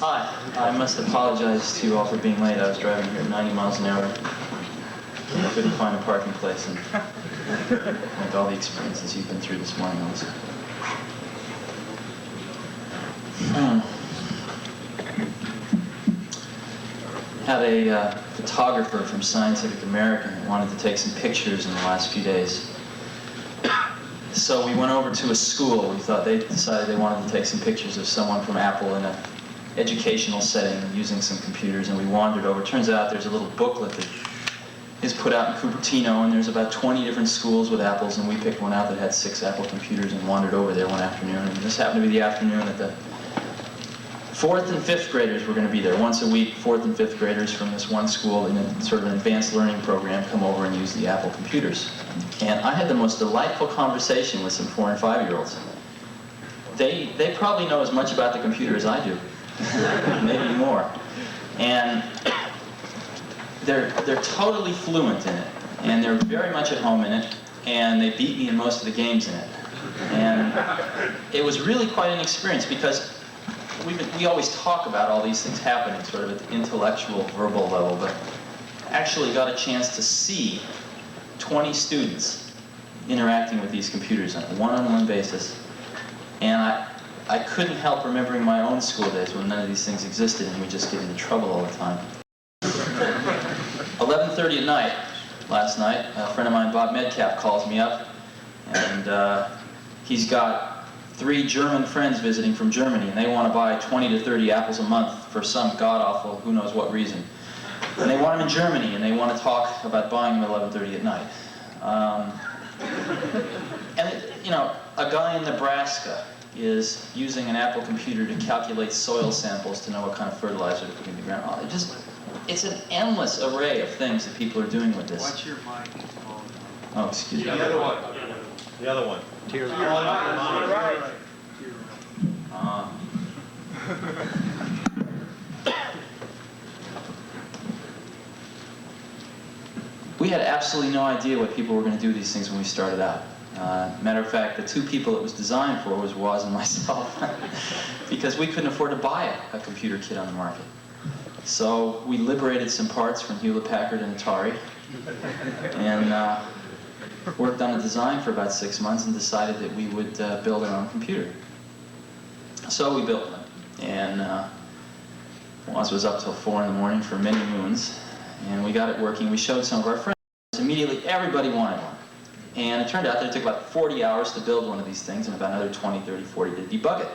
Hi, I must apologize to you all for being late. I was driving here at 90 miles an hour. I couldn't find a parking place, and with all the experiences you've been through this morning also. Had a photographer from Scientific American that wanted to take some pictures in the last few days. So we went over to a school. We thought they decided they wanted to take some pictures of someone from Apple in an educational setting using some computers, and we wandered over. It turns out there's a little booklet that is put out in Cupertino, and there's about 20 different schools with Apples, and we picked one out that had 6 Apple computers and wandered over there one afternoon. And this happened to be the afternoon that the 4th and 5th graders were going to be there. Once a week, 4th and 5th graders from this one school in a sort of an advanced learning program come over and use the Apple computers. And I had the most delightful conversation with some 4- and 5-year-olds. They probably know as much about the computer as I do, maybe more. And they're totally fluent in it, and they're very much at home in it, and they beat me in most of the games in it. And it was really quite an experience, because we always talk about all these things happening sort of at the intellectual, verbal level, but actually got a chance to see 20 students interacting with these computers on a one-on-one basis. And I couldn't help remembering my own school days when none of these things existed and we just get into trouble all the time. 11:30 at night, last night, a friend of mine, Bob Medcap, calls me up, and he's got 3 German friends visiting from Germany, and they want to buy 20 to 30 apples a month for some god-awful, who knows what reason. And they want them in Germany, and they want to talk about buying them at 11:30 at night. You know, a guy in Nebraska is using an Apple computer to calculate soil samples to know what kind of fertilizer to put in the ground. It's an endless array of things that people are doing with this. What's your mic called? Oh, excuse me. The other one. The other one. Tier Right. We had absolutely no idea what people were going to do these things when we started out. Matter of fact, the 2 people it was designed for was Woz and myself, because we couldn't afford to buy a computer kit on the market. So we liberated some parts from Hewlett-Packard and Atari, and worked on a design for about 6 months and decided that we would build our own computer. So we built one, and Woz was up till 4 in the morning for many moons, and we got it working. We showed some of our friends. Immediately, everybody wanted one. And it turned out that it took about 40 hours to build one of these things, and about another 20, 30, 40 to debug it.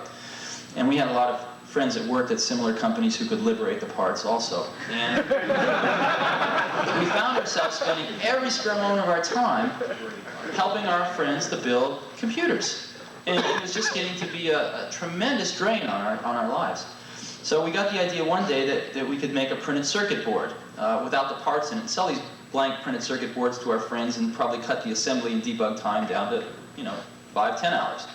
And we had a lot of friends that worked at similar companies who could liberate the parts also. And we found ourselves spending every spare moment of our time helping our friends to build computers. And it was just getting to be a tremendous drain on our lives. So we got the idea one day that we could make a printed circuit board without the parts in it, and sell these blank printed circuit boards to our friends, and probably cut the assembly and debug time down to, 5, 10 hours.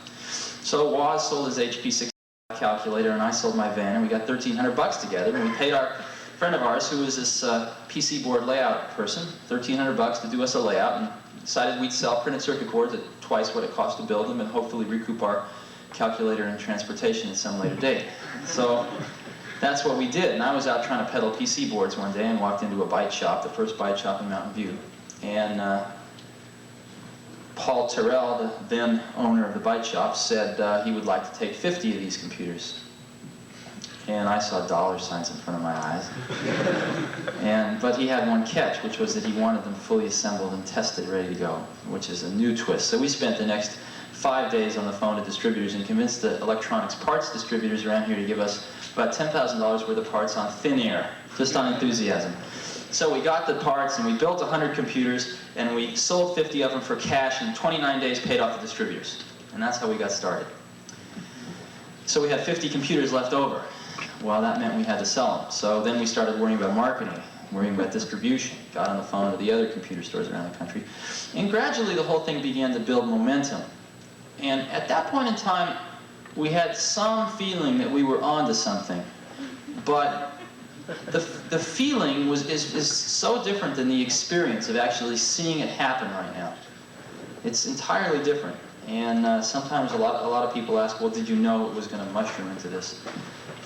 So Woz sold his HP 6 calculator, and I sold my van, and we got $1,300 together, and we paid our friend of ours, who was this PC board layout person, $1,300 to do us a layout, and decided we'd sell printed circuit boards at twice what it cost to build them, and hopefully recoup our calculator and transportation at some later date. So that's what we did, and I was out trying to peddle PC boards one day and walked into a byte shop, the first byte shop in Mountain View, and Paul Terrell, the then owner of the byte shop, said he would like to take 50 of these computers. And I saw dollar signs in front of my eyes. But he had one catch, which was that he wanted them fully assembled and tested, ready to go, which is a new twist. So we spent the next 5 days on the phone to distributors and convinced the electronics parts distributors around here to give us about $10,000 worth of parts on thin air, just on enthusiasm. So we got the parts, and we built 100 computers, and we sold 50 of them for cash, and in 29 days paid off the distributors. And that's how we got started. So we had 50 computers left over. Well, that meant we had to sell them. So then we started worrying about marketing, worrying about distribution, got on the phone to the other computer stores around the country. And gradually the whole thing began to build momentum. And at that point in time, we had some feeling that we were onto something. But the feeling is so different than the experience of actually seeing it happen right now. It's entirely different. And sometimes a lot of people ask, well, did you know it was going to mushroom into this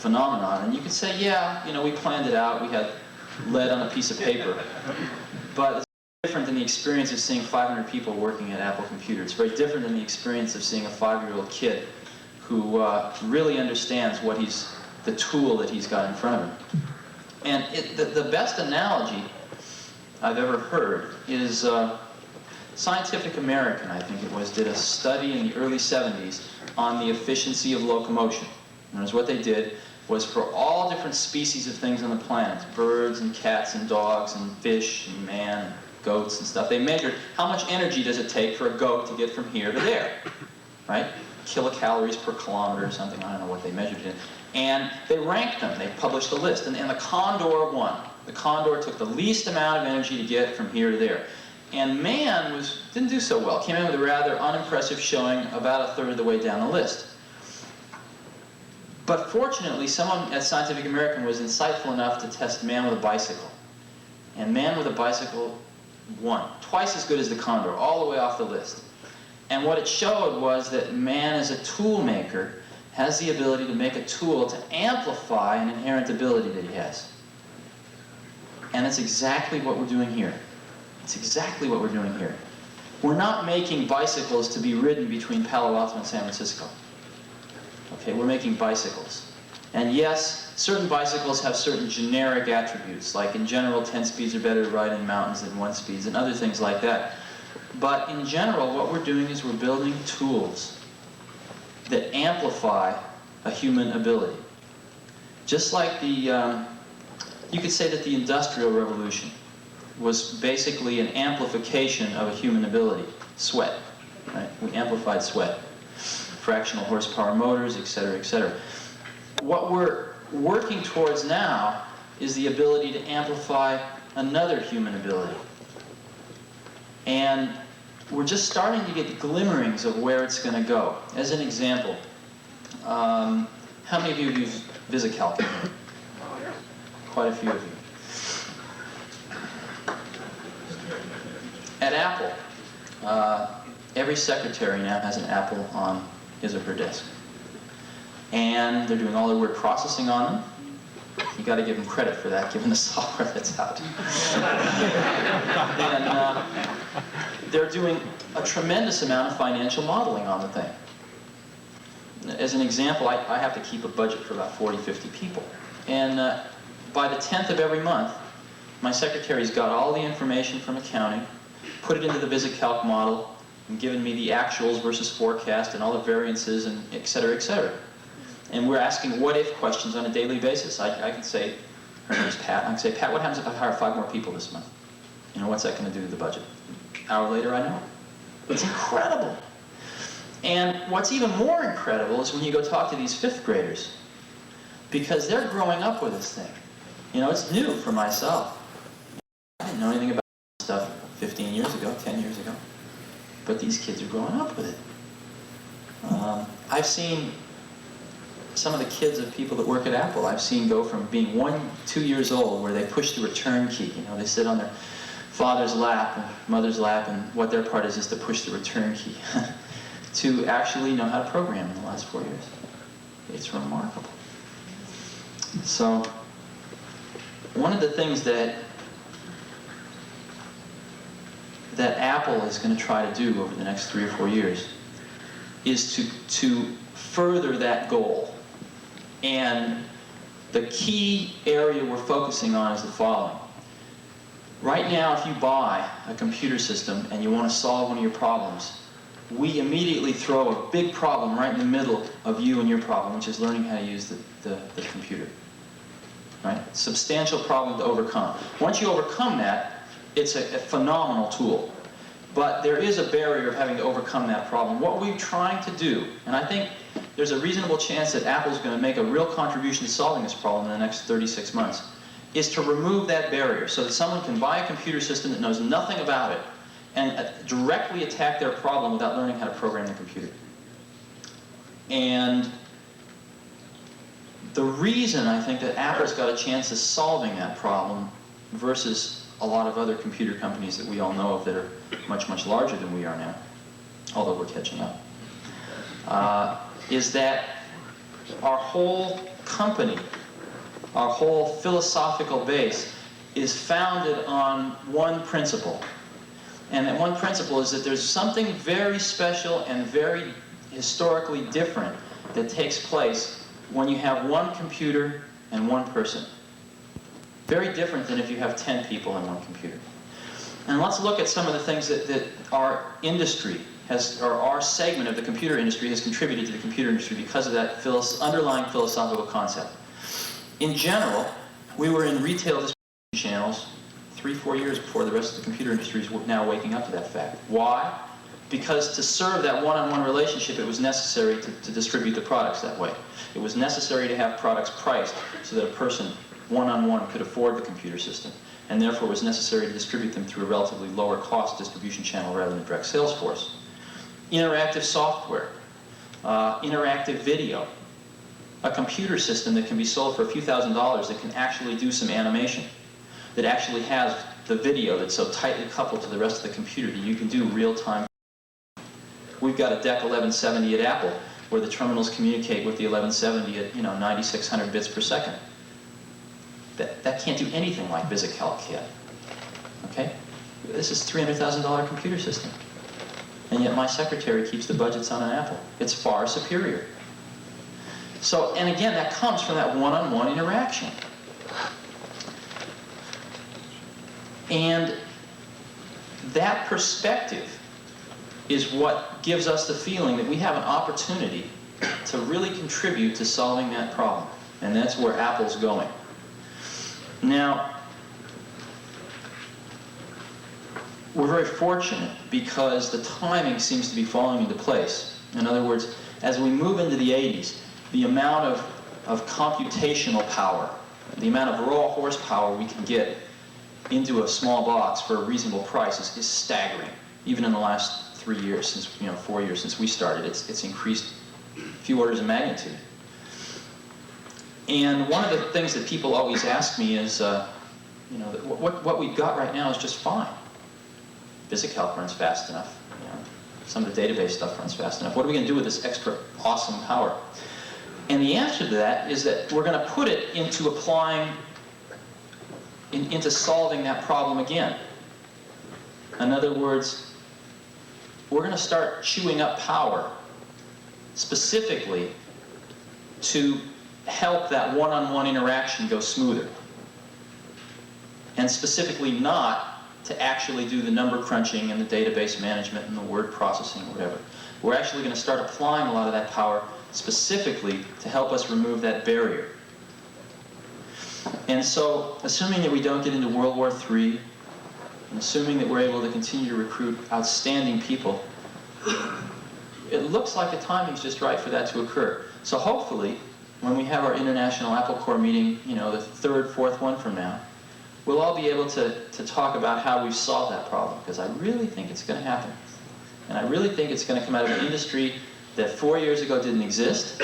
phenomenon. And you could say, yeah, you know, we planned it out, we had lead on a piece of paper. But it's different than the experience of seeing 500 people working at Apple Computer. It's very different than the experience of seeing a 5-year-old kid who really understands what the tool that he's got in front of him. And the best analogy I've ever heard is Scientific American, I think it was, did a study in the early 70s on the efficiency of locomotion. And what they did was for all different species of things on the planet, birds and cats and dogs and fish and man and goats and stuff, they measured how much energy does it take for a goat to get from here to there, right? Kilocalories per kilometer or something, I don't know what they measured it in. And they ranked them, they published a list, and the condor won. The condor took the least amount of energy to get from here to there. And man didn't do so well, came in with a rather unimpressive showing about a third of the way down the list. But fortunately, someone at Scientific American was insightful enough to test man with a bicycle. And man with a bicycle won, twice as good as the condor, all the way off the list. And what it showed was that man as a tool maker has the ability to make a tool to amplify an inherent ability that he has. And that's exactly what we're doing here. It's exactly what we're doing here. We're not making bicycles to be ridden between Palo Alto and San Francisco. Okay, we're making bicycles. And yes, certain bicycles have certain generic attributes, like in general 10 speeds are better to ride in mountains than 1 speeds and other things like that. But in general, what we're doing is we're building tools that amplify a human ability. Just like you could say that the Industrial Revolution was basically an amplification of a human ability, sweat, right? We amplified sweat, fractional horsepower motors, et cetera, et cetera. What we're working towards now is the ability to amplify another human ability. And we're just starting to get glimmerings of where it's going to go. As an example, how many of you use VisiCalc? Quite a few of you. At Apple, every secretary now has an Apple on his or her desk. And they're doing all their word processing on them. You got to give them credit for that, given the software that's out. And they're doing a tremendous amount of financial modeling on the thing. As an example, I have to keep a budget for about 40, 50 people. And by the 10th of every month, my secretary's got all the information from accounting, put it into the VisiCalc model, and given me the actuals versus forecast and all the variances and et cetera, et cetera. And we're asking what-if questions on a daily basis. I can say, her name's Pat, I can say, Pat, what happens if I hire 5 more people this month? You know, what's that going to do to the budget? An hour later, I know. It's incredible. And what's even more incredible is when you go talk to these 5th graders, because they're growing up with this thing. You know, it's new for myself. I didn't know anything about this stuff 15 years ago, 10 years ago. But these kids are growing up with it. I've seen some of the kids of people that work at Apple, I've seen go from being 1, 2 years old, where they push the return key. You know, they sit on their father's lap and mother's lap, and what their part is to push the return key, to actually know how to program in the last 4 years. It's remarkable. So, one of the things that Apple is going to try to do over the next 3 or 4 years is to further that goal. And the key area we're focusing on is the following. Right now, if you buy a computer system and you want to solve one of your problems, we immediately throw a big problem right in the middle of you and your problem, which is learning how to use the computer. Right? Substantial problem to overcome. Once you overcome that, it's a phenomenal tool. But there is a barrier of having to overcome that problem. What we're trying to do, and I think there's a reasonable chance that Apple's going to make a real contribution to solving this problem in the next 36 months, is to remove that barrier so that someone can buy a computer system that knows nothing about it and directly attack their problem without learning how to program the computer. And the reason I think that Apple's got a chance of solving that problem versus a lot of other computer companies that we all know of that are much, much larger than we are now, although we're catching up, is that our whole company, our whole philosophical base, is founded on one principle. And that one principle is that there's something very special and very historically different that takes place when you have one computer and one person. Very different than if you have 10 people in one computer. And let's look at some of the things that our industry has, or our segment of the computer industry has contributed to the computer industry because of that underlying philosophical concept. In general, we were in retail distribution channels 3-4 years before the rest of the computer industry is now waking up to that fact. Why? Because to serve that one-on-one relationship, it was necessary to distribute the products that way. It was necessary to have products priced so that a person one-on-one could afford the computer system, and therefore it was necessary to distribute them through a relatively lower cost distribution channel rather than a direct sales force. Interactive software, interactive video, a computer system that can be sold for a few $1,000s that can actually do some animation, that actually has the video that's so tightly coupled to the rest of the computer that you can do real-time. We've got a DEC 1170 at Apple where the terminals communicate with the 1170 at 9600 bits per second. That can't do anything like VisiCalc can. Okay? This is a $300,000 computer system. And yet my secretary keeps the budgets on an Apple. It's far superior. So, and again, that comes from that one-on-one interaction. And that perspective is what gives us the feeling that we have an opportunity to really contribute to solving that problem. And that's where Apple's going. Now, we're very fortunate because the timing seems to be falling into place. In other words, as we move into the 80s, the amount of computational power, the amount of raw horsepower we can get into a small box for a reasonable price is staggering. Even in the last 3 years, since 4 years since we started, it's increased a few orders of magnitude. And one of the things that people always ask me is, what we've got right now is just fine. VisiCalc runs fast enough. Some of the database stuff runs fast enough. What are we going to do with this extra awesome power? And the answer to that is that we're going to put it into into solving that problem again. In other words, we're going to start chewing up power specifically to help that one-on-one interaction go smoother. And specifically not to actually do the number crunching and the database management and the word processing or whatever. We're actually going to start applying a lot of that power specifically to help us remove that barrier. And so, assuming that we don't get into World War III, and assuming that we're able to continue to recruit outstanding people, it looks like the timing's just right for that to occur. So hopefully, when we have our International Apple Corps meeting, the third, fourth one from now, we'll all be able to talk about how we've solved that problem, because I really think it's going to happen. And I really think it's going to come out of an industry that 4 years ago didn't exist,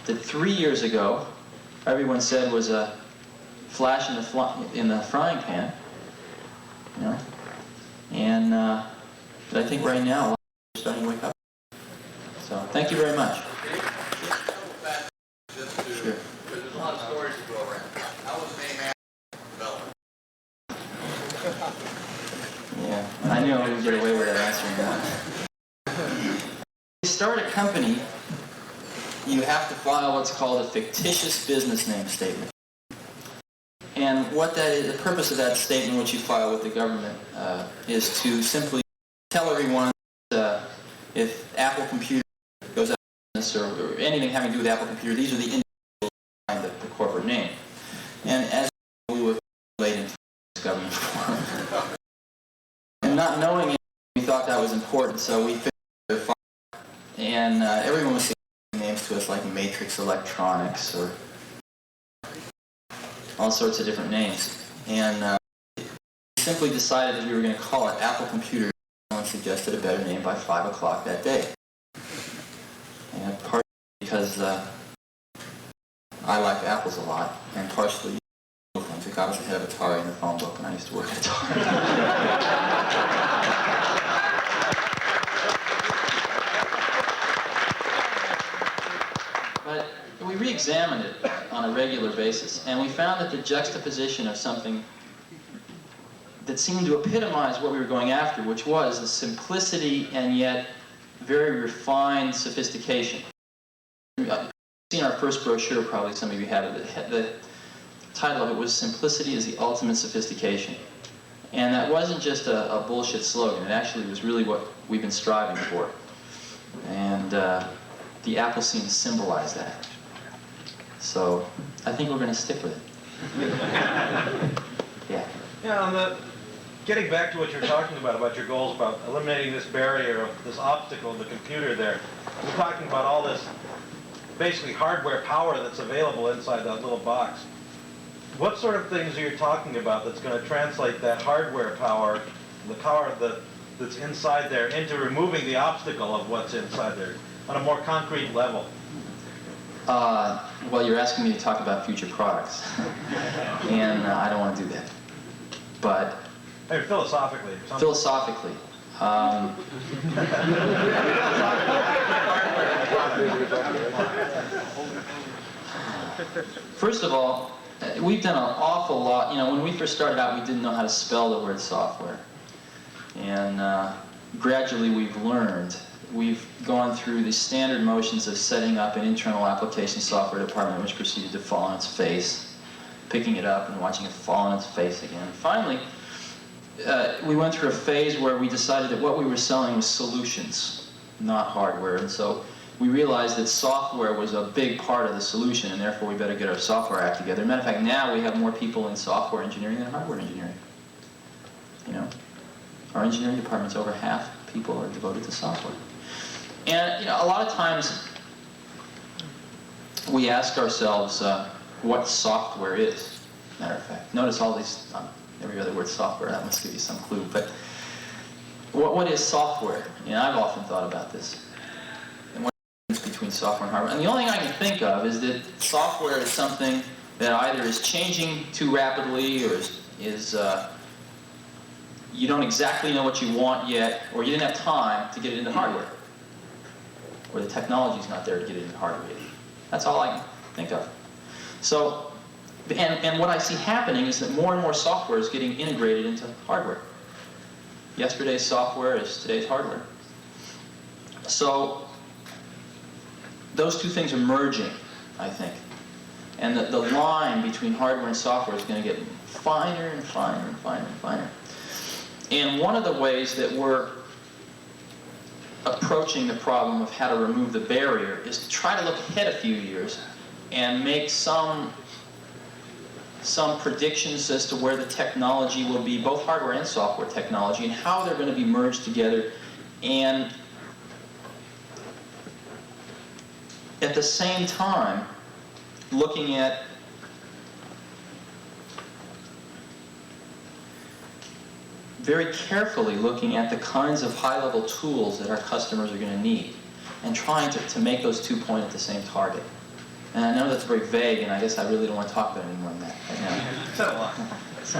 that 3 years ago everyone said was a flash in the frying pan, and that I think right now a lot of people are starting to wake up. So thank you very much. Sure. There's a lot of stories to go around. How was the name Apple developed? Yeah, I knew I would get away with answering that. When you start a company, you have to file what's called a fictitious business name statement. And what that is, the purpose of that statement, which you file with the government, is to simply tell everyone that if Apple Computer goes out of business or anything having to do with Apple Computer, these are the individuals behind the corporate name. And as we were late into this government form, and not knowing it, we thought that was important, so we figured it out. And everyone was saying names to us like Matrix Electronics or all sorts of different names. And we simply decided that we were going to call it Apple Computer. Someone suggested a better name by 5 o'clock that day. And partly because I like apples a lot, and partially things. I was ahead of Atari in the phone book when I used to work at Atari. But we re-examined it on a regular basis, and we found that the juxtaposition of something that seemed to epitomize what we were going after, which was the simplicity and yet very refined sophistication. You've seen our first brochure, probably some of you have it. The title of it was "Simplicity is the Ultimate Sophistication." And that wasn't just a bullshit slogan. It actually was really what we've been striving for. And the apple seemed to symbolize that. So I think we're going to stick with it. Yeah. Yeah, getting back to what you're talking about your goals, about eliminating this barrier, of this obstacle, the computer there. We're talking about all this, basically hardware power that's available inside that little box. What sort of things are you talking about that's going to translate that hardware power, the power that's inside there, into removing the obstacle of what's inside there on a more concrete level? Well, you're asking me to talk about future products, and I don't want to do that. But Hey, philosophically or something. philosophically, first of all, we've done an awful lot. You know, when we first started out, we didn't know how to spell the word software. And gradually we've learned. We've gone through the standard motions of setting up an internal application software department, which proceeded to fall on its face, picking it up and watching it fall on its face again. Finally, we went through a phase where we decided that what we were selling was solutions, not hardware. And so we realized that software was a big part of the solution, and therefore we better get our software act together. Matter of fact, now we have more people in software engineering than hardware engineering. You know, our engineering department's over half people are devoted to software. And you know, a lot of times we ask ourselves what software is. Matter of fact, notice all these, every other word software, that must give you some clue. But what is software? You know, I've often thought about this. Between software and hardware. And the only thing I can think of is that software is something that either is changing too rapidly or is you don't exactly know what you want yet, or you didn't have time to get it into hardware, or the technology's not there to get it into hardware yet. That's all I can think of. So, and what I see happening is that more and more software is getting integrated into hardware. Yesterday's software is today's hardware. So those two things are merging, I think. And the line between hardware and software is going to get finer and finer and finer and finer. And one of the ways that we're approaching the problem of how to remove the barrier is to try to look ahead a few years and make some predictions as to where the technology will be, both hardware and software technology, and how they're going to be merged together, and at the same time looking at very carefully looking at the kinds of high-level tools that our customers are going to need, and trying to make those two point at the same target. And I know that's very vague, and I guess I really don't want to talk about it any more than that right now. Said a lot. So,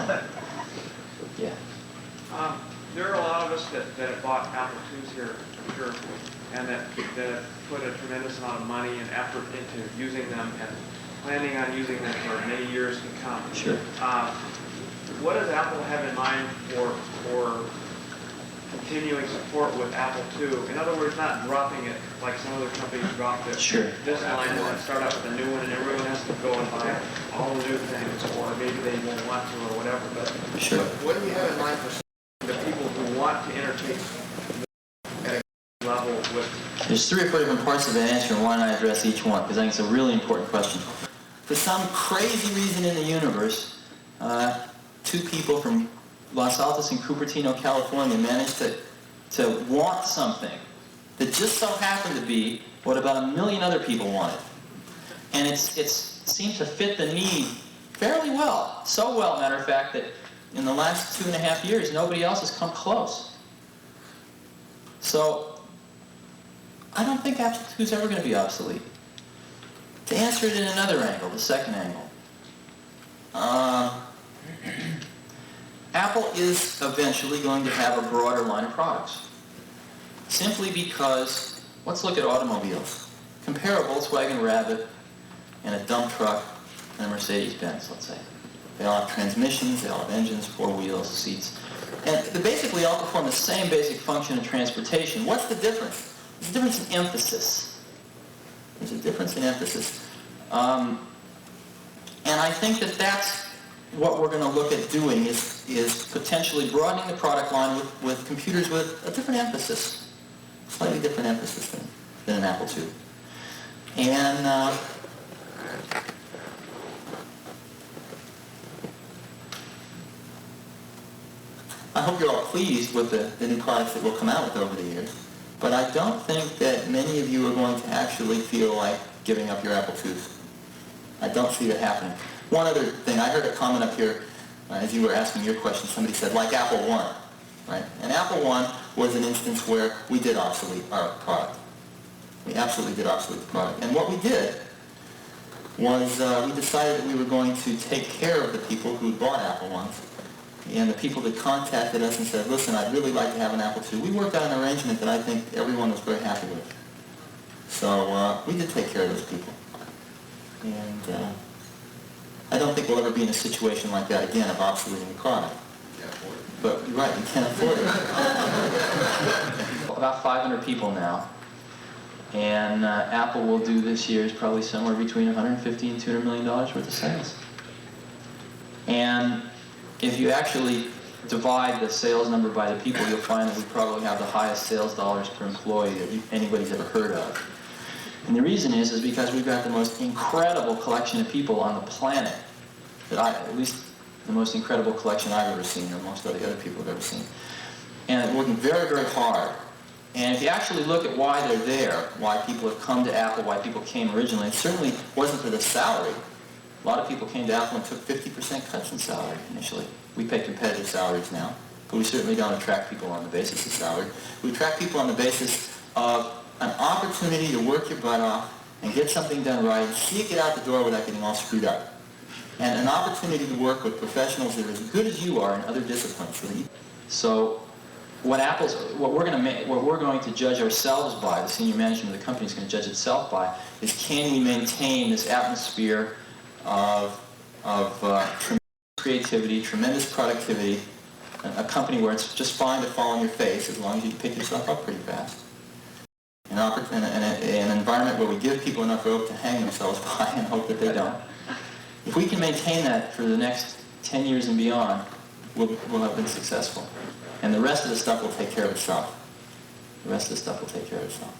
yeah. There are a lot of us that have bought Apple IIs here, I'm sure, and that put a tremendous amount of money and effort into using them and planning on using them for many years to come. Sure. What does Apple have in mind for continuing support with Apple II? In other words, not dropping it like some other companies dropped it. Sure. This line and then start out with a new one, and everyone has to go and buy all the new things, or maybe they won't want to, or whatever. But Sure. what do you have in mind for the people who want to entertain at a level with? There's 3 or 4 different parts of that answer, and why don't I address each one? Because I think it's a really important question. For some crazy reason in the universe, 2 people from Los Altos and Cupertino, California managed to want something that just so happened to be what about 1 million other people wanted. And it seemed to fit the need fairly well. So well, matter of fact, that in the last 2.5 years, nobody else has come close. So I don't think Apple II is ever going to be obsolete. To answer it in another angle, the second angle, Apple is eventually going to have a broader line of products. Simply because, let's look at automobiles. Compare a Volkswagen Rabbit and a dump truck and a Mercedes-Benz, let's say. They all have transmissions, they all have engines, four wheels, seats. And they basically all perform the same basic function of transportation. What's the difference? There's a difference in emphasis. There's a difference in emphasis. And I think that that's what we're going to look at doing is potentially broadening the product line with computers with a different emphasis, slightly different emphasis than an Apple II. And I hope you're all pleased with the new products that we'll come out with over the years. But I don't think that many of you are going to actually feel like giving up your Apple IIs. I don't see that happening. One other thing, I heard a comment up here as you were asking your question. Somebody said, like Apple I, right? And Apple I was an instance where we did obsolete our product. We absolutely did obsolete the product. And what we did was we decided that we were going to take care of the people who bought Apple I's. And the people that contacted us and said, listen, I'd really like to have an Apple II, we worked out an arrangement that I think everyone was very happy with. So we did take care of those people. And I don't think we'll ever be in a situation like that again of obsoleting the product. But you're right, you can't afford it. About 500 people now. And Apple will do this year is probably somewhere between $150 and $200 million worth of sales. And if you actually divide the sales number by the people, you'll find that we probably have the highest sales dollars per employee that anybody's ever heard of. And the reason is because we've got the most incredible collection of people on the planet, at least the most incredible collection I've ever seen, or most of the other people have ever seen. And they're working very, very hard. And if you actually look at why they're there, why people have come to Apple, why people came originally, it certainly wasn't for the salary. A lot of people came to Apple and took 50% cuts in salary initially. We pay competitive salaries now, but we certainly don't attract people on the basis of salary. We attract people on the basis of an opportunity to work your butt off and get something done right, and see it get out the door without getting all screwed up. And an opportunity to work with professionals that are as good as you are in other disciplines. So what we're going to judge ourselves by, the senior management of the company is going to judge itself by, is can we maintain this atmosphere of tremendous creativity, tremendous productivity, a company where it's just fine to fall on your face as long as you pick yourself up pretty fast. An environment where we give people enough rope to hang themselves by and hope that they don't. If we can maintain that for the next 10 years and beyond, we'll have been successful. And the rest of the stuff will take care of itself. The rest of the stuff will take care of itself.